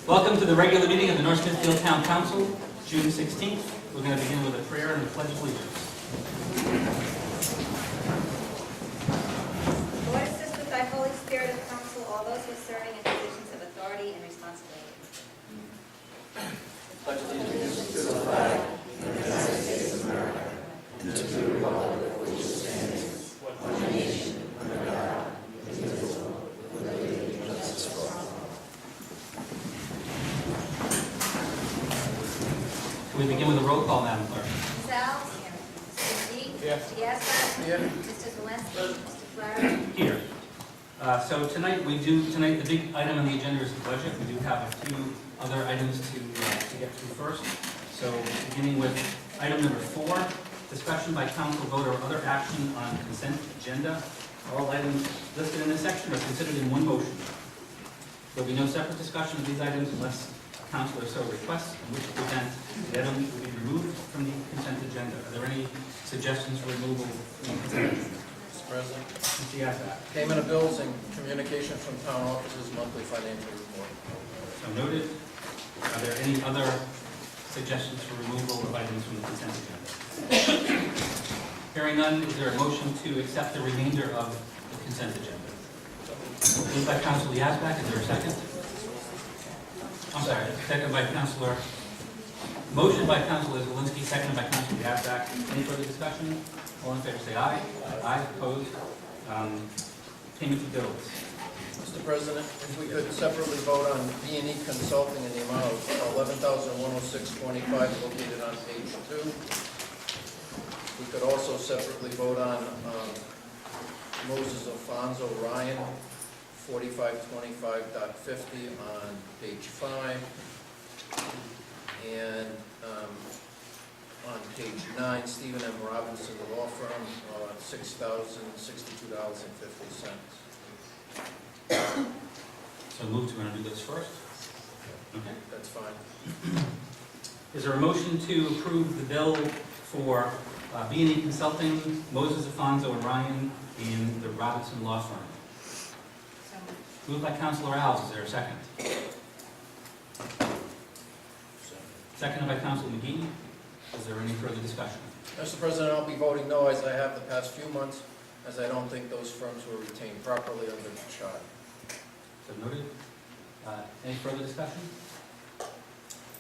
Welcome to the regular meeting of the North Smithfield Town Council, June 16th. We're going to begin with a prayer and a pledge of allegiance. Lord, assist with thy Holy Spirit of counsel all those who are serving in positions of authority and responsibility. Pledge allegiance to the flag of the United States of America and to the republic for which it stands, one nation, under God, indivisible, with liberty and justice for all. Can we begin with a roll call, Madam Clerk? Ms. Alves? Here. Mr. McGee? Yes. Mr. Gaspar? Here. Mr. Zelinski? Mr. Flaherty? Here. So tonight the big item on the agenda is the budget. We do have a few other items to get through first. So beginning with item number 4, discussion by council vote or other action on consent agenda. All items listed in this section are considered in one motion. There will be no separate discussion of these items unless a councilor so requests, in which event the item will be removed from the consent agenda. Are there any suggestions for removal from the consent agenda? Mr. President, Mr. Yazbek. payment of bills and communication from town offices, monthly financial report. So noted. Are there any other suggestions for removal of items from the consent agenda? Hearing none, is there a motion to accept the remainder of the consent agenda? Moved by Councilor Yazbek, is there a second? I'm sorry, second by Councilor, motion by Councilor Zelinski, seconded by Councilor Yazbek. Any further discussion? All in favor say aye. Aye, opposed. Payment of bills. Mr. President, if we could separately vote on B&E Consulting in the amount of $11,106.25 located on page 2. We could also separately vote on Moses Alfonso Ryan, 4525.50 on page 5. And on page 9, Stephen M. Robinson, the law firm, $6,062.50. So move to do this first. Okay. That's fine. Is there a motion to approve the bill for B&E Consulting, Moses Alfonso and Ryan, and the Robinson Law Firm? So moved. Moved by Councilor Alves. Is there a second? Seconded by Councilor McGee. Is there any further discussion? Mr. President, I'll be voting no, as I have the past few months, as I don't think those firms were retained properly under the charter. So noted. Any further discussion?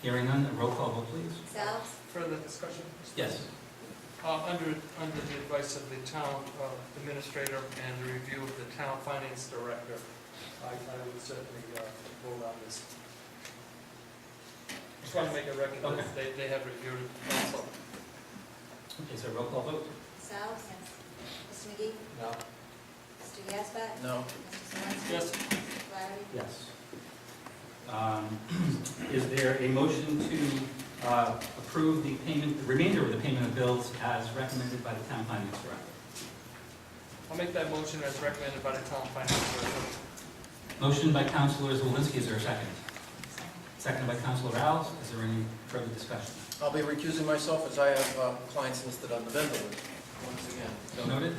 Hearing none, a roll call vote, please. Ms. Alves? Further discussion? Yes. Under the advice of the town administrator and the review of the town finance director, I would certainly vote on this. Just want to make a record Okay. that they have reviewed it also. Okay, so roll call vote? Ms. Alves? Yes. Mr. McGee? No. Mr. Gaspar? No. Mr. Zelinski? Yes. Mr. Flaherty? Yes. Is there a motion to approve the payment, the remainder of the payment of bills as recommended by the town finance director? I'll make that motion as recommended by the town finance director. Motion by Councilor Zelinski. Is there a second? Seconded by Councilor Alves. Is there any further discussion? I'll be recusing myself as I have clients listed on the vendor list, once again. So noted.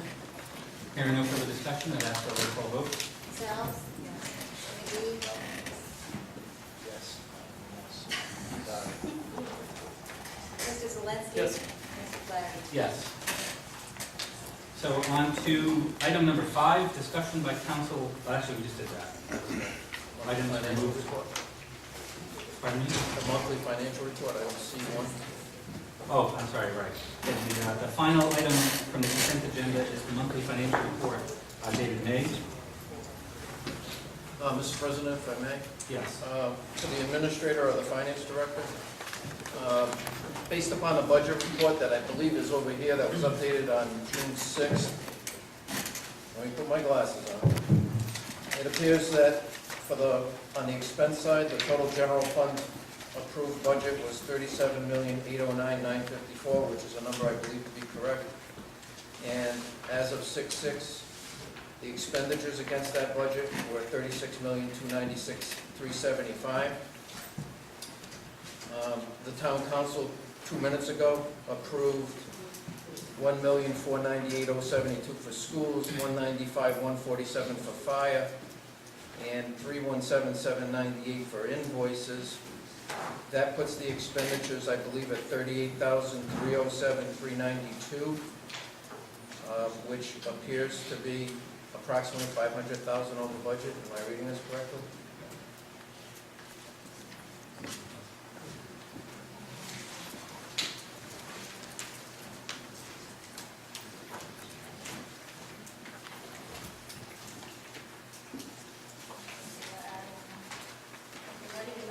Hearing no further discussion, I'd ask for a roll call vote. Ms. Alves? Yes. Mr. McGee? Yes. Mr. Zelinski? Yes. Mr. Flaherty? Yes. So on to item number 5, discussion by council, actually we just did that. Item Financial removed. report. Pardon me? The monthly financial report, I don't see one. Oh, I'm sorry, right. The final item from the consent agenda is the monthly financial report dated May. Mr. President, if I may. Yes. To the administrator or the finance director, based upon the budget report that I believe is over here, that was updated on June 6th. Let me put my glasses on. It appears that on the expense side, the total general fund approved budget was $37,809,954, which is a number I believe to be correct. And as of 6/6, the expenditures against that budget were $36,296,375. The town council 2 minutes ago approved $1,498,072 for schools, $195,147 for fire, and 317,798 for invoices. That puts the expenditures, I believe, at 38,307,392, which appears to be approximately 500,000 over budget. Am I reading this correctly?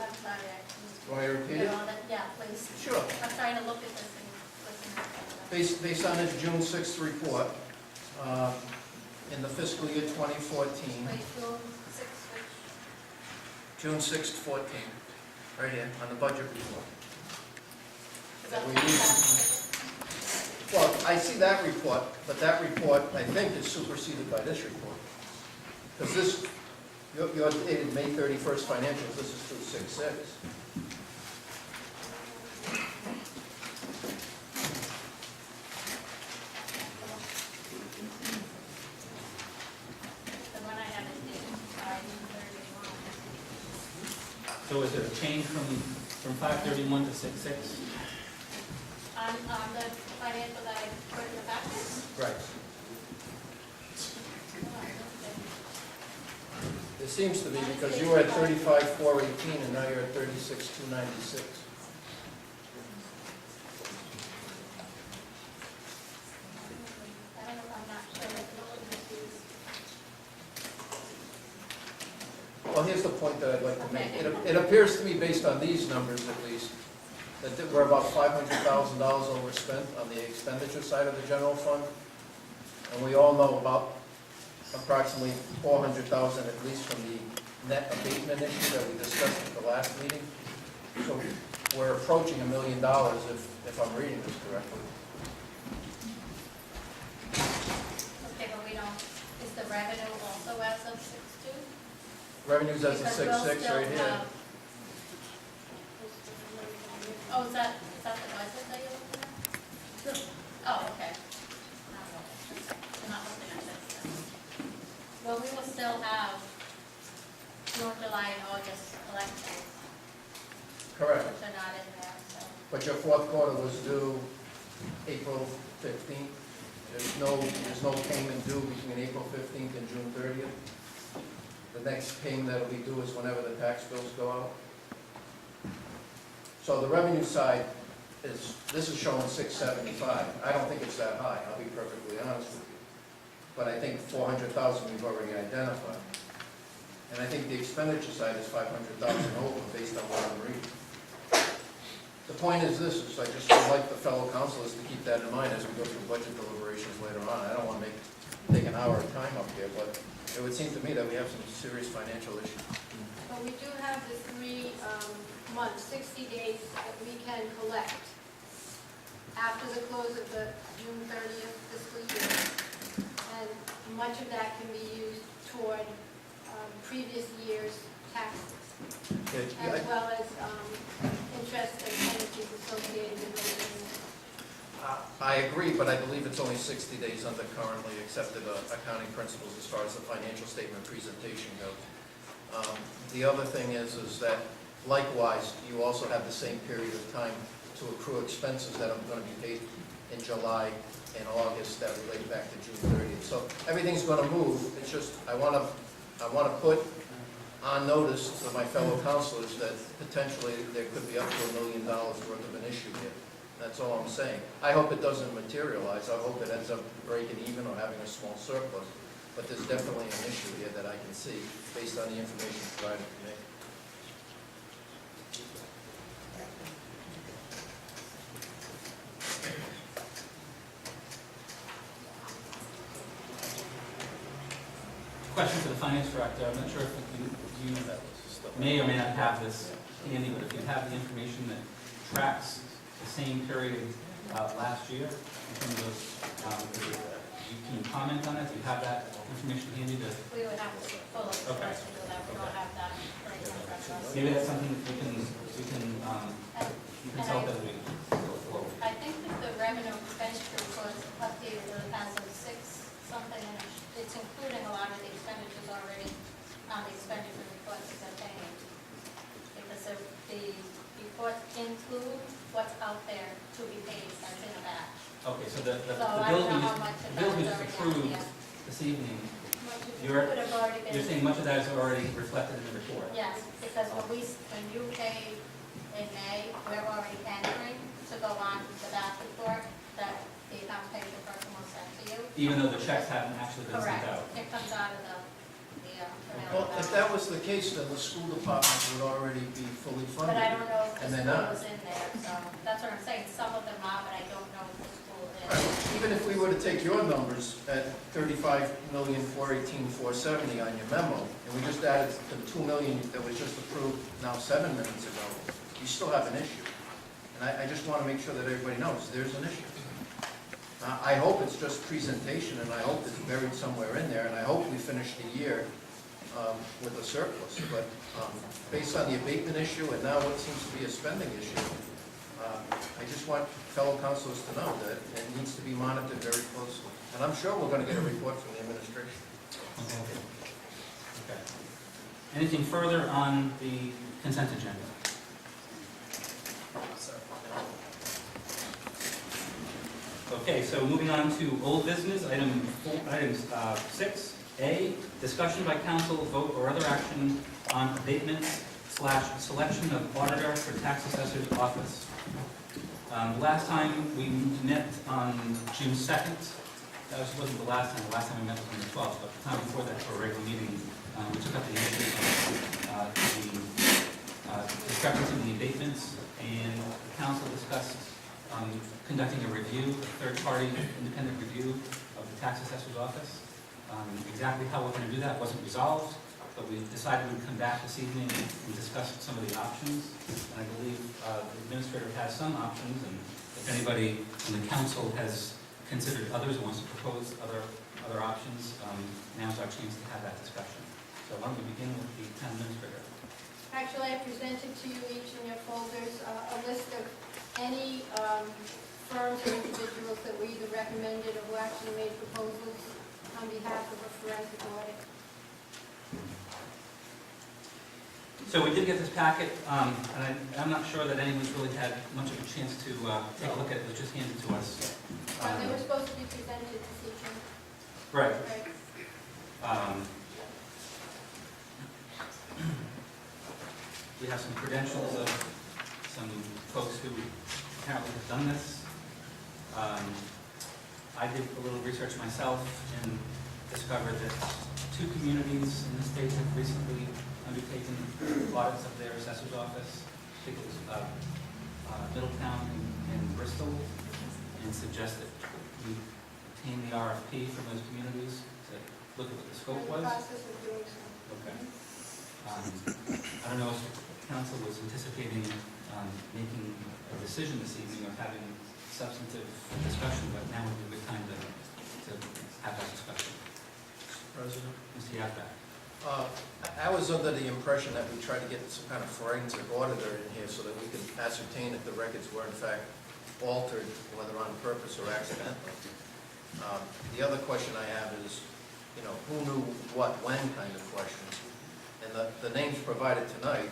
I'm sorry, Do I repeat it? yeah, please. Sure. I'm trying to look at this and listen. Based on his June 6th report, in the fiscal year 2014, Wait, June 6th, which, June 6th, 14, right here, on the budget report. is that We the need- Well, I see that report, but that report, I think, is superseded by this report. Because this, you're dated May 31st financials, this is through 6/6. the one I have is dated June 31. So is there a change from 5/31 to 6/6? On the financial that I put in the packet? Right. It seems to be, because you were at 35,418, and now you're at 36,296. I don't know, I'm not sure what the Well, here's the point that I'd like to make. It appears to me, based on these numbers at least, that we're about $500,000 overspent on the expenditure side of the general fund. And we all know about approximately 400,000 at least from the net abatement issue that we discussed at the last meeting. So we're approaching $1 million if I'm reading this correctly. Okay, but we don't, is the revenue also as of 6/2? Revenues as of Because we'll 6/6 still right here. have- Oh, is that the budget that you're looking at? Sure. Oh, okay. I'm not looking at this then. Well, we will still have June, July, and August elections, Correct. which are not in there, so. But your fourth quarter was due April 15th. There's no payment due between April 15th and June 30th. The next payment that'll be due is whenever the tax bills go out. So the revenue side is, this is showing 675. I don't think it's that high, I'll be perfectly honest with you. But I think 400,000 we've already identified. And I think the expenditure side is 500,000 over based on what I'm reading. The point is this, is I just would like the fellow councilors to keep that in mind as we go through budget deliberations later on. I don't want to take an hour of time up here, but it would seem to me that we have some serious financial issues. But we do have the 3 months, 60 days that we can collect after the close of the June 30th fiscal year. And much of that can be used toward previous year's taxes, as well as interest and penalties associated with those. I agree, but I believe it's only 60 days under currently accepted accounting principles as far as the financial statement presentation goes. The other thing is that likewise, you also have the same period of time to accrue expenses that are going to be paid in July and August that relate back to June 30th. So everything's going to move. It's just, I want to put on notice to my fellow councilors that potentially there could be up to $1 million worth of an issue here. That's all I'm saying. I hope it doesn't materialize. I hope it ends up breaking even or having a small surplus. But there's definitely an issue here that I can see based on the information provided to me. Question for the finance director. I'm not sure if you may or may not have this handy, but if you have the information that tracks the same period last year, in terms of, can you comment on it? Do you have that information handy to? We would have to pull it Okay. first to do that, we don't have that right in front of us. Maybe that's something that you can consult as we go forward. I think that the revenue expenditure was updated as of 6 something, and it's including a lot of the expenditures already on the expenditure reports that they're paying. Because the reports include what's out there to be paid, that's in a batch. Okay, so the So bill I don't we know how just, much of the bill that we is just already out approved there. this evening, Much of it You're- could have already been. you're saying much of that is already reflected in the report? Yes, because when you pay in May, we're already entering to go on the batch report that the account payable person will send to you. Even though the checks haven't actually been sent Correct. out? It comes out of the Well, if that was the case, then the school department would already be fully But funded. I don't know if the And they're school not. is in there, so that's what I'm saying. Some of them are, but I don't know if the school All right, is. even if we were to take your numbers at 35,418,470 on your memo, and we just added the 2 million that was just approved now 7 minutes ago, you still have an issue. And I just want to make sure that everybody knows there's an issue. I hope it's just presentation, and I hope it's buried somewhere in there, and I hope we finish the year with a surplus. But based on the abatement issue and now what seems to be a spending issue, I just want fellow councilors to know that it needs to be monitored very closely. And I'm sure we're going to get a report from the administration. Okay. Anything further on the consent agenda? Okay, so moving on to old business, items 6A, discussion by council, vote or other action on abatement/selection of auditor for tax assessor's office. The last time we met on June 2nd, that wasn't the last time we met was on the 12th, but the time before that for a regular meeting, we took up the issue of the discrepancy in the abatements, and the council discussed conducting a review, a third-party independent review of the tax assessor's office. Exactly how we're going to do that wasn't resolved, but we decided we'd come back this evening and discuss some of the options. And I believe the administrator has some options, and if anybody in the council has considered others or wants to propose other options, now's our chance to have that discussion. So why don't we begin with the town administrator? Actually, I presented to you each in your folders a list of any firms or individuals that were either recommended or who actually made proposals on behalf of a forensic audit. So we did get this packet, and I'm not sure that anyone's really had much of a chance to take a look at it. It was just handed to us. They were supposed to be presented this evening. Right. Right. We have some credentials of some folks who apparently have done this. I did a little research myself and discovered that 2 communities in the state have recently undertaken audits of their assessor's office. I think it was Middletown and Bristol, and suggested we obtain the RFP from those communities to look at what the scope We're in was. the process of doing so. Okay. I don't know if council was anticipating making a decision this evening or having substantive discussion, but now would be a good time to have that discussion. President? Mr. Yapback. I was under the impression that we tried to get some kind of forensic auditor in here so that we could ascertain if the records were in fact altered, whether on purpose or accidentally. The other question I have is, who knew what, when kind of questions. And the names provided tonight,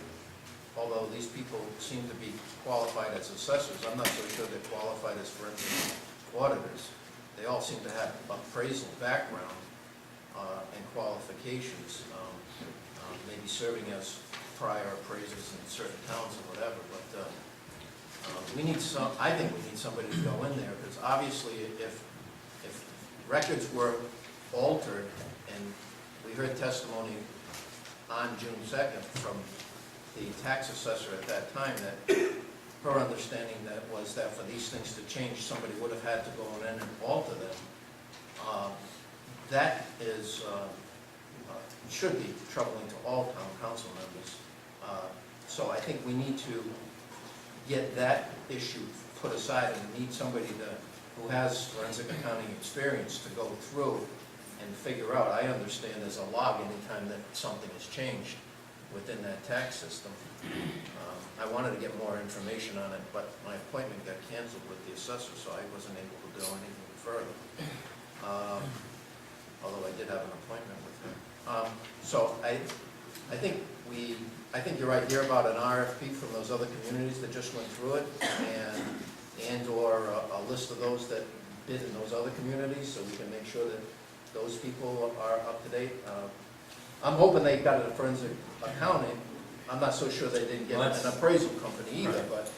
although these people seem to be qualified as assessors, I'm not so sure they're qualified as forensic auditors. They all seem to have appraisal background and qualifications, maybe serving as prior appraisers in certain towns or whatever, but we need I think we need somebody to go in there, because obviously if records were altered, and we heard testimony on June 2nd from the tax assessor at that time, that her understanding was that for these things to change, somebody would have had to go in and alter them. That is, should be troubling to all town council members. So I think we need to get that issue put aside, and we need somebody who has forensic accounting experience to go through and figure out. I understand there's a log anytime that something has changed within that tax system. I wanted to get more information on it, but my appointment got canceled with the assessor, so I wasn't able to do anything further. Although I did have an appointment with her. So I think I think you're right here about an RFP from those other communities that just went through it, and/or a list of those that bid in those other communities, so we can make sure that those people are up to date. I'm hoping they got a forensic accounting. I'm not so sure they didn't get Well, an appraisal company either, but,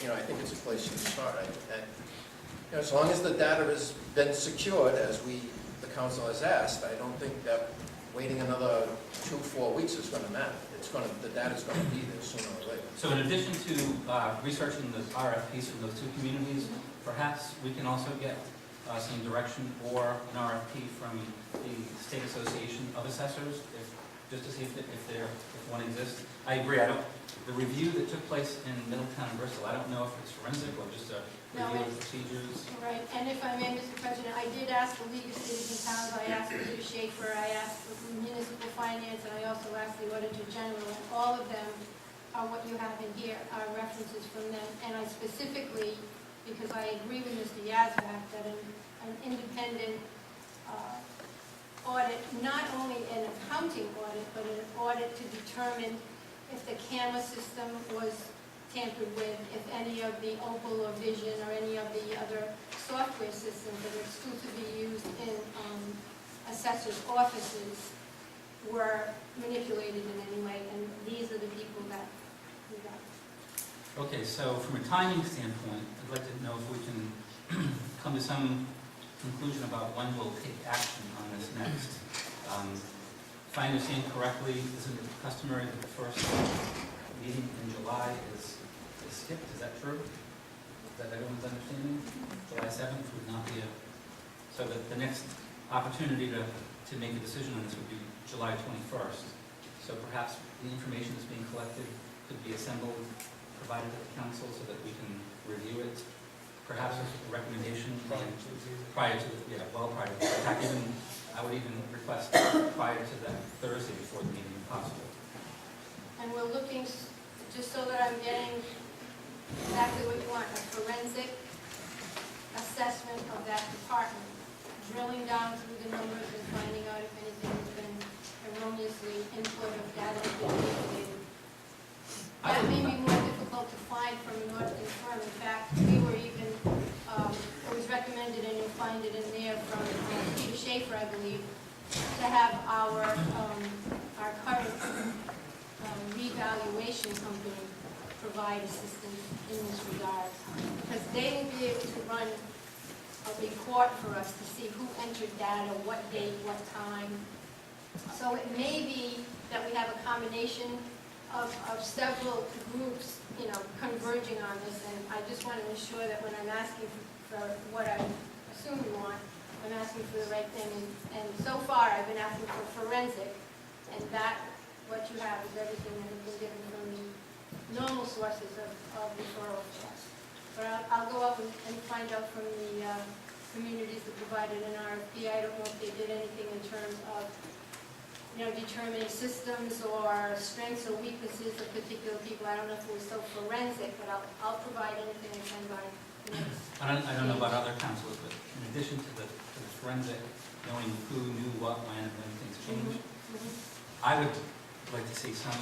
you know, I think it's a place to start. You know, as long as the data has been secured, as the council has asked, I don't think that waiting another 2-4 weeks is gonna matter. The data's gonna be there sooner or later. So in addition to researching the RFPs from those two communities, perhaps we can also get some direction or an RFP from the State Association of Assessors, just to see if one exists. I agree, the review that took place in Middletown and Bristol, I don't know if it's forensic or just a No, review of it's- procedures. Right, and if I may, Mr. President, I did ask the League of Cities and Towns, I asked Peter Schaefer, I asked the Municipal Finance, and I also asked the Auditor General, and all of them are what you have in here, are references from them. And I specifically, because I agree with Mr. Yazbek, that an independent audit, not only an accounting audit, but an audit to determine if the camera system was tampered with, if any of the Opal or Vision or any of the other software systems that are exclusively used in assessors' offices were manipulated in any way, and these are the people that we got. Okay, so from a timing standpoint, I'd like to know if we can come to some conclusion about when we'll take action on this next. If I understand correctly, isn't it customary that the first meeting in July is skipped? Is that true? Is that everyone's understanding? July 7th would not be so that the next opportunity to make a decision on this would be July 21st. So perhaps the information that's being collected could be assembled, provided to the council so that we can review it. Perhaps a recommendation prior to, in fact, I would even request prior to that Thursday before the meeting if possible. And we're looking, just so that I'm getting exactly what you want, a forensic assessment of that department, drilling down through the numbers and finding out if anything has been erroneously input of data has been manipulated. That may be more difficult to find from an auditing firm. In fact, we were even, it was recommended, and you'll find it in there from Peter Schaefer, I believe, to have our current revaluation company provide assistance in this regard. Because they will be able to run a report for us to see who entered data, what date, what time. So it may be that we have a combination of several groups, you know, converging on this, and I just want to ensure that when I'm asking for what I assume you want, I'm asking for the right thing, and so far I've been asking for forensic, and that, what you have is everything that has been given from the normal sources of referral checks. But I'll go up and find out from the communities that provided an RFP. I don't know if they did anything in terms of, you know, determining systems or strengths or weaknesses of particular people. I don't know if it was so forensic, but I'll provide anything I can by the next. I don't know about other councils, but in addition to the forensic, knowing who knew what, when, and when things changed, I would like to see some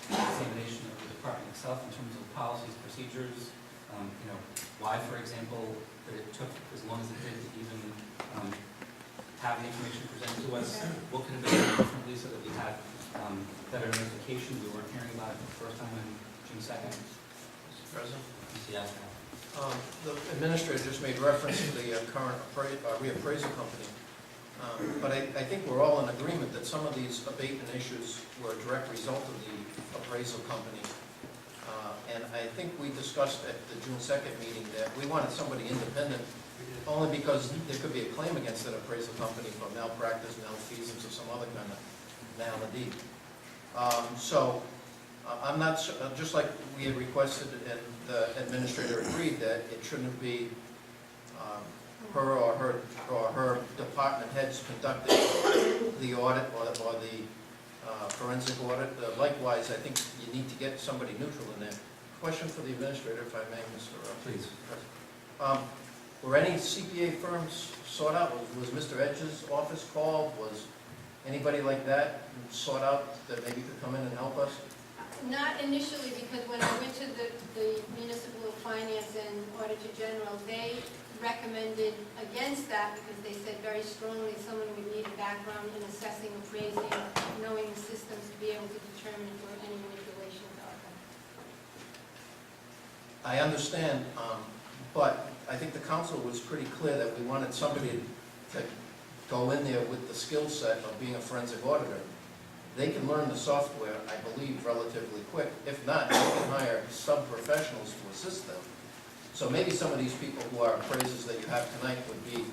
examination of the department itself in terms of policies, procedures, you know, why, for example, that it took as long as it did to even have the information presented to us. What could have been done differently so that we had better notification? We weren't hearing about it for the first time on June 2nd. Mr. President? Yes. The administrator just made reference to the current reappraisal company. But I think we're all in agreement that some of these abatement issues were a direct result of the appraisal company. And I think we discussed at the June 2nd meeting that we wanted somebody independent, only because there could be a claim against that appraisal company for malpractice, malfeasance, or some other kind of malady. So I'm not, just like we had requested and the administrator agreed that it shouldn't be her or her department heads conducting the audit or the forensic audit. Likewise, I think you need to get somebody neutral in there. Question for the administrator, if I may, Mr. Please. Were any CPA firms sought out? Was Mr. Edge's office called? Anybody like that sought out that maybe could come in and help us? Not initially, because when I went to the municipal finance and auditor general, they recommended against that because they said very strongly someone would need a background in assessing, appraising, knowing the systems to be able to determine if there were any manipulations out there. I understand, but I think the council was pretty clear that we wanted somebody to go in there with the skill set of being a forensic auditor. They can learn the software, I believe, relatively quick. If not, they can hire sub-professionals to assist them. So maybe some of these people who are appraisers that you have tonight would be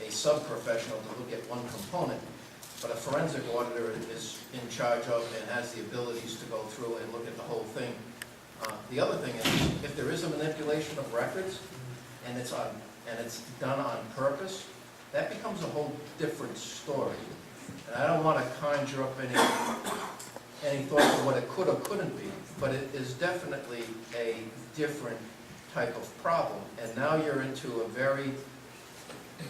a sub-professional to look at one component, but a forensic auditor is in charge of and has the abilities to go through and look at the whole thing. The other thing is, if there is a manipulation of records, and it's done on purpose, that becomes a whole different story. And I don't want to conjure up any thoughts of what it could or couldn't be, but it is definitely a different type of problem. And now you're into a very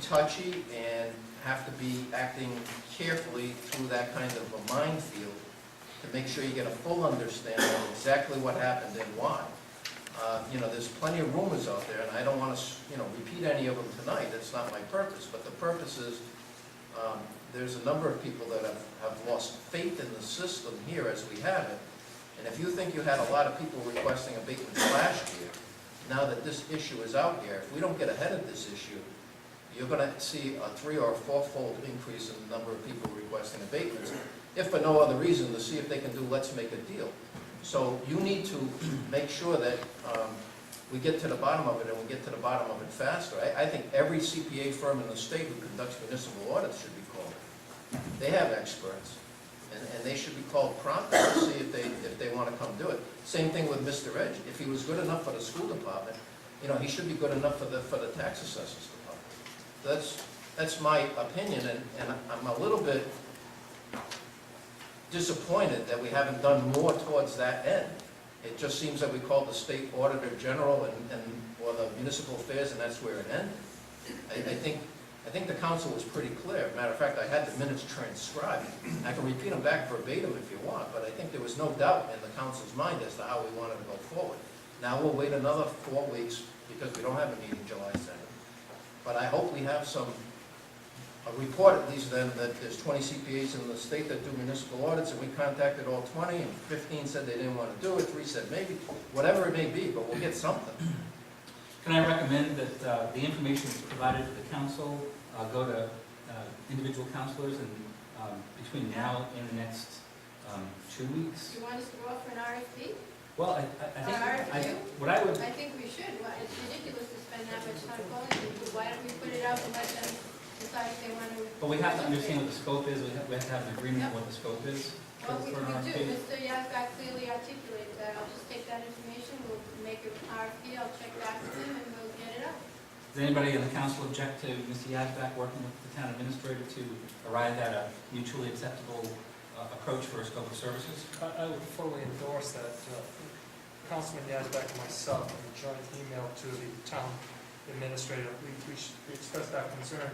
touchy and have to be acting carefully through that kind of a minefield to make sure you get a full understanding of exactly what happened and why. There's plenty of rumors out there, and I don't want to, repeat any of them tonight. That's not my purpose. But the purpose is, there's a number of people that have lost faith in the system here as we have it. And if you think you had a lot of people requesting abatements last year, now that this issue is out here, if we don't get ahead of this issue, you're going to see a 3- or 4-fold increase in the number of people requesting abatements, if for no other reason, to see if they can do let's make a deal. So you need to make sure that we get to the bottom of it, and we get to the bottom of it faster. I think every CPA firm in the state who conducts municipal audits should be called. They have experts, and they should be called promptly to see if they want to come do it. Same thing with Mr. Edge. If he was good enough for the school department, he should be good enough for the tax assessors department. That's my opinion, and I'm a little bit disappointed that we haven't done more towards that end. It just seems that we called the state auditor general or the municipal affairs, and that's where it ended. I think the council was pretty clear. Matter of fact, I had the minutes transcribed. I can repeat them back verbatim if you want, but I think there was no doubt in the council's mind as to how we wanted to go forward. Now we'll wait another 4 weeks because we don't have a meeting July 2nd. But I hope we have a report at least then that there's 20 CPAs in the state that do municipal audits, and we contacted all 20, and 15 said they didn't want to do it, 3 said maybe, whatever it may be, but we'll get something. Can I recommend that the information that's provided to the council go to individual councilors and between now and the next 2 weeks? Do you want us to go out for an RFP? Well, I think what I would. I think we should. Well, it's ridiculous to spend that much time calling people. Why don't we put it out and let them decide if they want to? But we have to understand what the scope is. We have to have an agreement on what the scope is. Well, we for an do. RFP. Mr. Yazbak clearly articulated that. I'll just take that information. We'll make an RFP. I'll check back with him and we'll get it up. Does anybody in the council object to Mr. Yazbak working with the town administrator to arrive at a mutually acceptable approach for a scope of services? I would fully endorse that. Councilman Yazbak and myself, in a joint email to the town administrator, we expressed our concern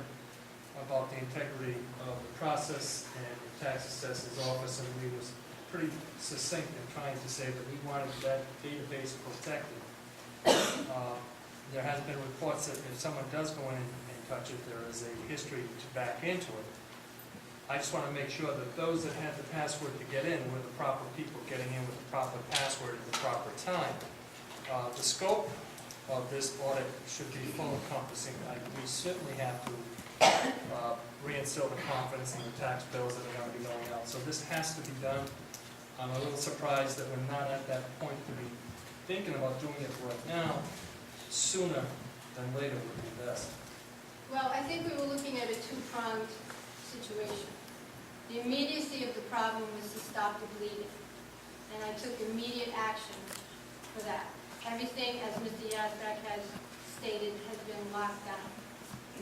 about the integrity of the process and the tax assessor's office, and we was pretty succinct in trying to say that we wanted that database protected. There has been reports that if someone does go in and touch it, there is a history to back into it. I just want to make sure that those that had the password to get in were the proper people getting in with the proper password at the proper time. The scope of this audit should be full encompassing. We certainly have to reinstill the confidence in the tax bills that are going to be going out. So this has to be done. I'm a little surprised that we're not at that point to be thinking about doing it right now. Sooner than later would be best. Well, I think we were looking at a two-pronged situation. The immediacy of the problem was to stop the bleeding, and I took immediate action for that. Everything, as Mr. Yazbak has stated, has been locked down.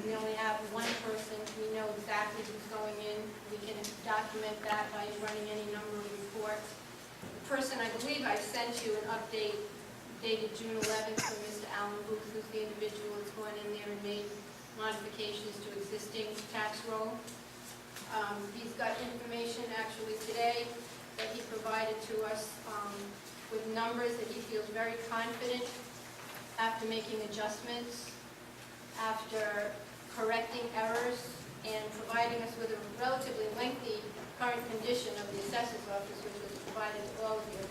We only have one person. We know exactly who's going in. We can document that by running any number of reports. The person, I believe I sent you an update dated June 11th from Mr. Alan Booth, who's the individual that's gone in there and made modifications to existing tax roll. He's got information actually today that he provided to us with numbers that he feels very confident after making adjustments, after correcting errors, and providing us with a relatively lengthy current condition of the assessor's office, which was provided to all of you.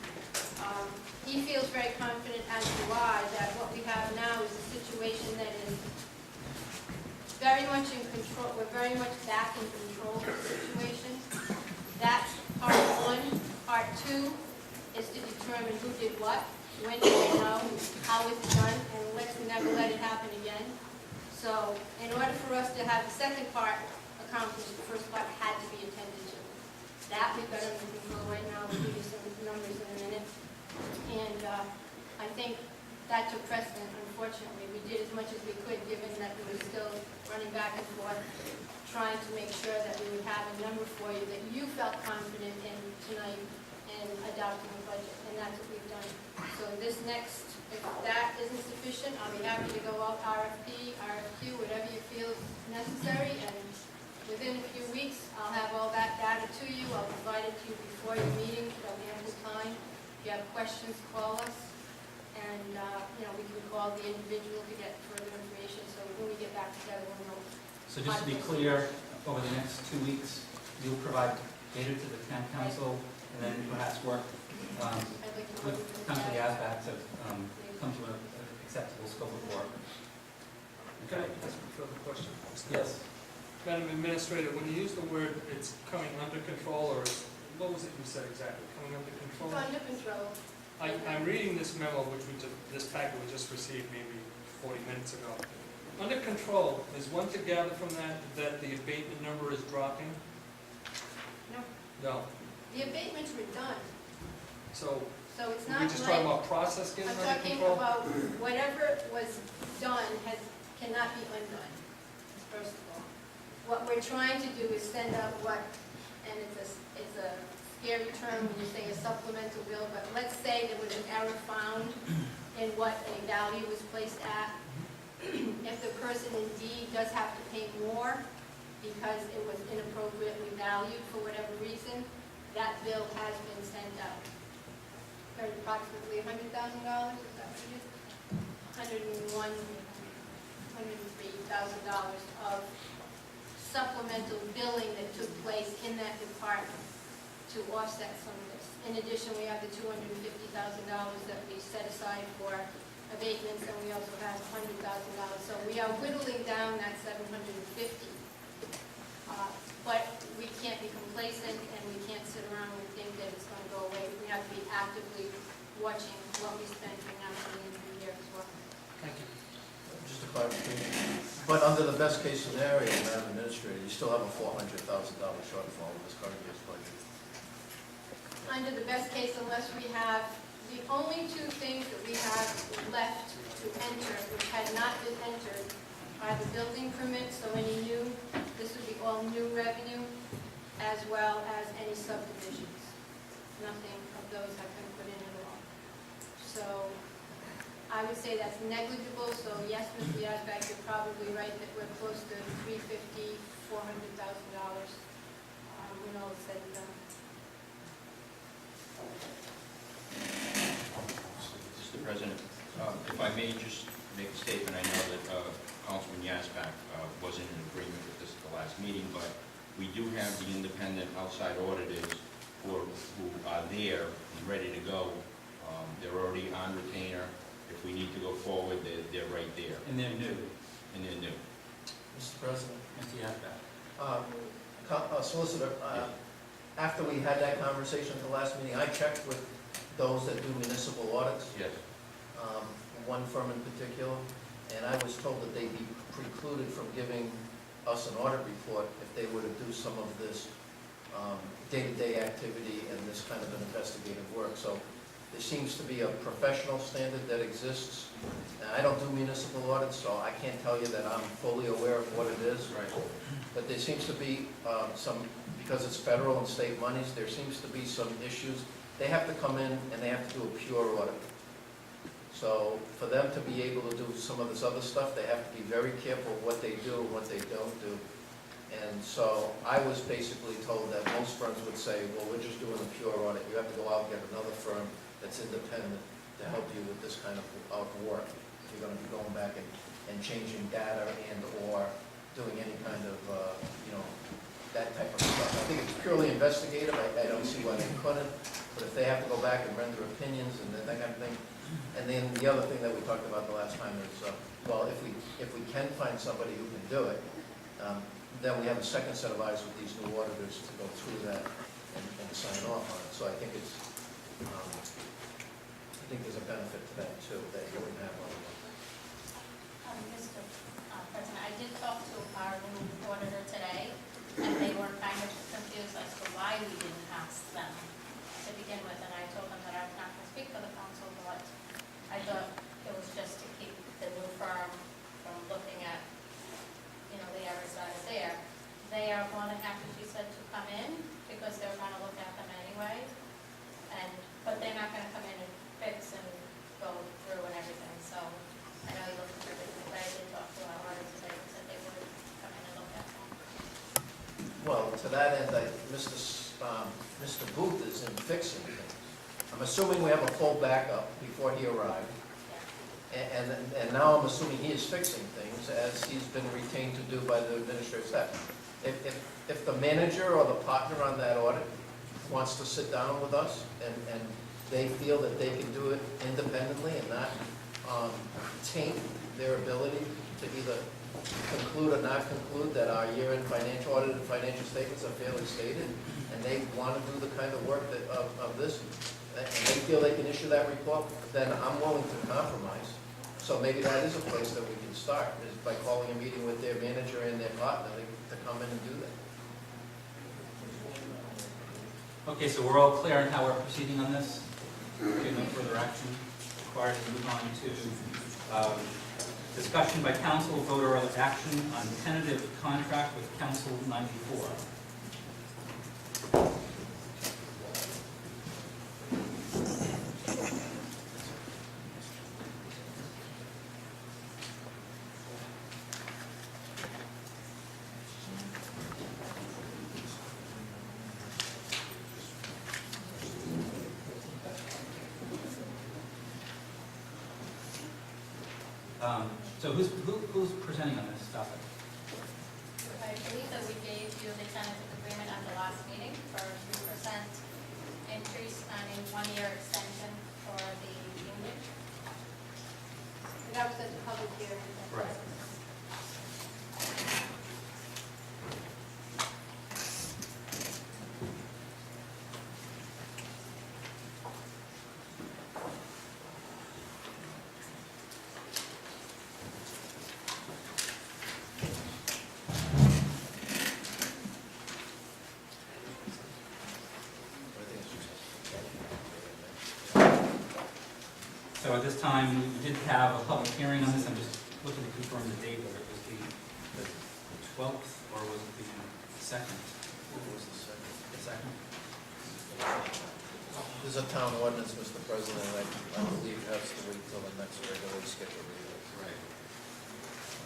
He feels very confident, as do I, that what we have now is a situation that is very much in control. We're very much back in control of the situation. That's part one. Part two is to determine who did what, when did they know, how was it done, and let's never let it happen again. So in order for us to have the second part accomplished, the first part had to be attended to. That we've got under control right now. We'll give you some numbers in a minute. And I think that took precedent, unfortunately. We did as much as we could, given that we were still running back and forth, trying to make sure that we would have a number for you that you felt confident in tonight in adopting the budget, and that's what we've done. So this next, if that isn't sufficient, I'll be happy to go out RFP, RFQ, whatever you feel is necessary, and within a few weeks, I'll have all that data to you. I'll provide it to you before your meeting, there'll be ample time. If you have questions, call us, and we can call the individual to get further information, so when we get back together, we'll know. So just to be clear, over the next 2 weeks, you'll provide data to the town council, and then perhaps work I'd like to with work with Council that. Yazbak to come to an acceptable scope of work. Can I ask a further question? Yes. Madam Administrator, when you use the word it's coming under control, or what was it you said exactly? Coming under control? It's under control. I'm reading this memo, this packet we just received maybe 40 minutes ago. Under control, is one to gather from that the abatement number is dropping? No. No. The abatements were done, So so it's we're not just talking like, about process getting I'm under talking control? about whatever was done cannot be undone, first of all. What we're trying to do is send out what, and it's a scary term when you say a supplemental bill, but let's say there was an error found in what a value was placed at. If the person indeed does have to pay more because it was inappropriately valued for whatever reason, that bill has been sent out. For approximately $100,000, is that what it is? $103,000 of supplemental billing that took place in that department to offset some of this. In addition, we have the $250,000 that we set aside for abatements, and we also have $100,000. So we are whittling down that $750,000. But we can't be complacent, and we can't sit around and think that it's going to go away. We have to be actively watching what we spend from now to the end of the year as well. Thank you. Just a clarification. But under the best case scenario, Madam Administrator, you still have a $400,000 shortfall in this current year's budget. Under the best case, unless we have, the only two things that we have left to enter, which had not been entered, are the building permits, so any new, this would be all new revenue, as well as any subdivisions. Nothing of those have been put in at all. So I would say that's negligible, so yes, Mr. Yazbak, you're probably right that we're close to $350,000, $400,000 when all is said and done. Mr. President, if I may just make a statement, I know that Councilman Yazbak wasn't in agreement with this at the last meeting, but we do have the independent outside auditors who are there and ready to go. They're already on retainer. If we need to go forward, they're right there. And they're new, And they're new. Mr. President. Mr. Yazbak. Solicitor, after we had that conversation at the last meeting, I checked with those that do municipal audits, Yes. one firm in particular, and I was told that they'd be precluded from giving us an audit report if they were to do some of this day-to-day activity and this kind of an investigative work. So there seems to be a professional standard that exists. Now, I don't do municipal audits, so I can't tell you that I'm fully aware of what it is. Right. But there seems to be some, because it's federal and state monies, there seems to be some issues. They have to come in and they have to do a pure audit. So for them to be able to do some of this other stuff, they have to be very careful what they do and what they don't do. And so I was basically told that most firms would say, well, we're just doing a pure audit. You have to go out and get another firm that's independent to help you with this kind of work. If you're gonna be going back and changing data and/or doing any kind of, that type of stuff. I think it's purely investigative. I don't see why they couldn't. But if they have to go back and render opinions and that kind of thing. And then the other thing that we talked about the last time is, well, if we can find somebody who can do it, then we have a second set of eyes with these new auditors to go through that and sign off on it. So I think it's, I think there's a benefit to that too, that you wouldn't have otherwise. Mr. President, I did talk to our new auditor today, and they were kind of confused as to why we didn't ask them to begin with, and I told them that I was not going to speak for the council, but I thought it was just to keep the new firm from looking at, the errors that are there. They are more than happy, she said, to come in, because they're going to look at them anyway, but they're not going to come in and fix and go through and everything, so I know you're looking for everything, but I did talk to our auditor today, and said they would come in and look at them. Well, to that end, Mr. Booth is in fixing things. I'm assuming we have a full backup before he arrived. And now I'm assuming he is fixing things as he's been retained to do by the administrative staff. If the manager or the partner on that audit wants to sit down with us and they feel that they can do it independently and not taint their ability to either conclude or not conclude that our year-end financial audit and financial statements are fairly stated, and they want to do the kind of work of this, and they feel they can issue that report, then I'm willing to compromise. So maybe that is a place that we can start, is by calling a meeting with their manager and their partner to come in and do that. Okay, so we're all clear on how we're proceeding on this? Okay, no further action required to move on to discussion by council, vote or other action on tentative contract with Council 94. So who's presenting on this topic? I believe that we gave you the tentative agreement at the last meeting for a 3% increase and a 1-year extension for the union. That was at the public hearing. Right. So at this time, we did have a public hearing on this. I'm just looking to confirm the date, whether it was the 12th or was it the 2nd? What was the second? The 2nd? There's a town ordinance, Mr. President, and I believe has to wait till the next regularly scheduled meeting. Right.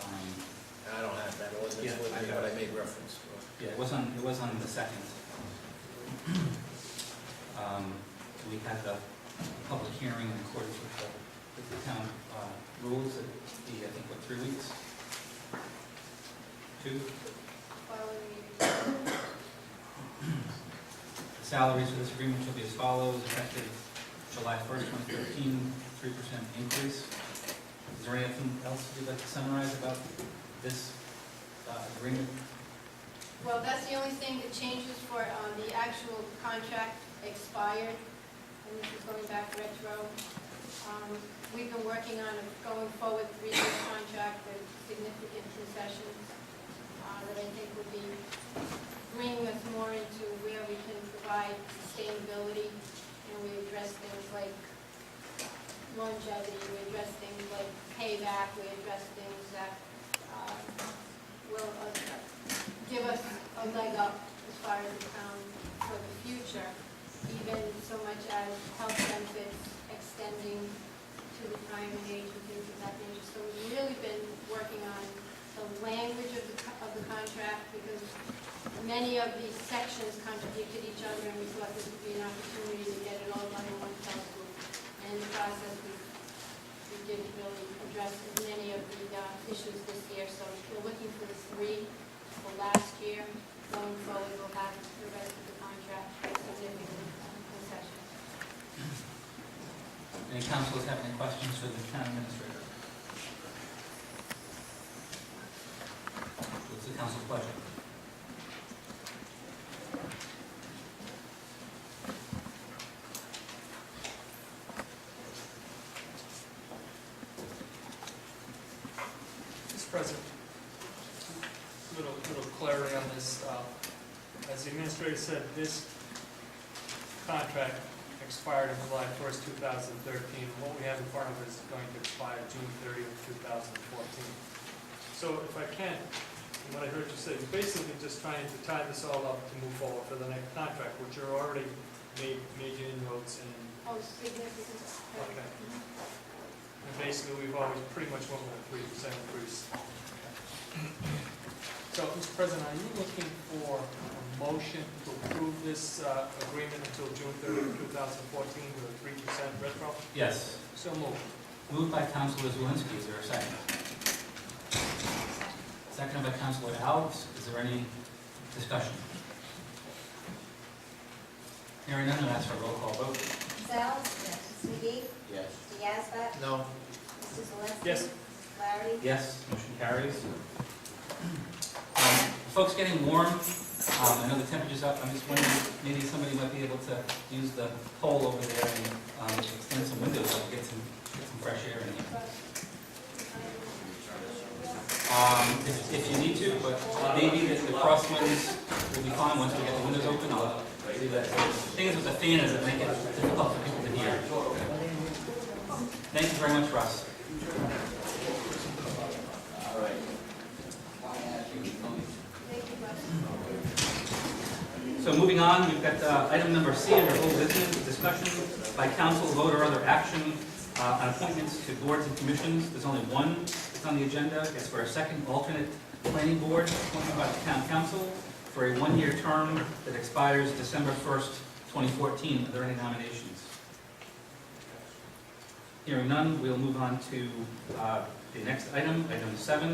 And I don't have that ordinance Yeah, with I me, got but it. I made reference to it. Yeah, it was on the 2nd. We had the public hearing in accordance with the town rules. It'd be, I think, 3 weeks? 2? Following meeting. The salaries for this agreement shall be as follows: effective July 1st, 2013, 3% increase. Is there anything else you'd like to summarize about this agreement? Well, that's the only thing that changes for the actual contract expired, and this is going back retro. We've been working on a going forward 3-year contract with significant concessions that I think would be bringing us more into where we can provide sustainability, and we address things like longevity, we address things like payback, we address things that will give us a leg up as far as the town for the future, even so much as health benefits extending to retirement age and things of that nature. So we've really been working on the language of the of the contract because many of these sections contradicted each other, and we thought this would be an opportunity to get it all done in one fell swoop. And in the process, we didn't really address as many of the issues this year, so we're looking for the 3 for last year. Going forward, we'll have the rest of the contract with significant concessions. Any councilors have any questions for the town administrator? What's the council's pleasure? Mr. President, little clarity on this. As the administrator said, this contract expired on July 1st, 2013. And what we have in front of us is going to expire June 30th, 2014. So if I can, what I heard you say, you're basically just trying to tie this all up to move forward for the next contract, which you're already made major inroads in. Oh, significant. Okay. And basically, we've always pretty much went with a 3% increase. So, Mr. President, are you looking for a motion to approve this agreement until June 30th, 2014 with a 3% retro? Yes. So moved. Moved by Councilor Zawinski. Is there a second? Seconded by Councilor Alves. Is there any discussion? Hearing none, I'll ask for a roll call vote. Ms. Alves? Yes. Mr. McGee? Yes. Mr. Yazbek? No. Mr. Zalinski? Yes. Larry? Yes, motion carries. Folks, getting warm. I know the temperature's up. I'm just wondering if maybe somebody might be able to use the pole over there and extend some windows so we get some fresh air in here. If you need to, but maybe the crosswinds will be fine once we get the windows open. I'll do that. The thing is with the fan is it makes it difficult for people to hear. Thank you very much, Russ. So moving on, we've got item number C under whole business, discussion by council, vote or other action on appointments to boards and commissions. There's only one that's on the agenda. It's for a second alternate planning board appointed by the town council for a one-year term that expires December 1st, 2014. Are there any nominations? Hearing none, we'll move on to the next item, item 7.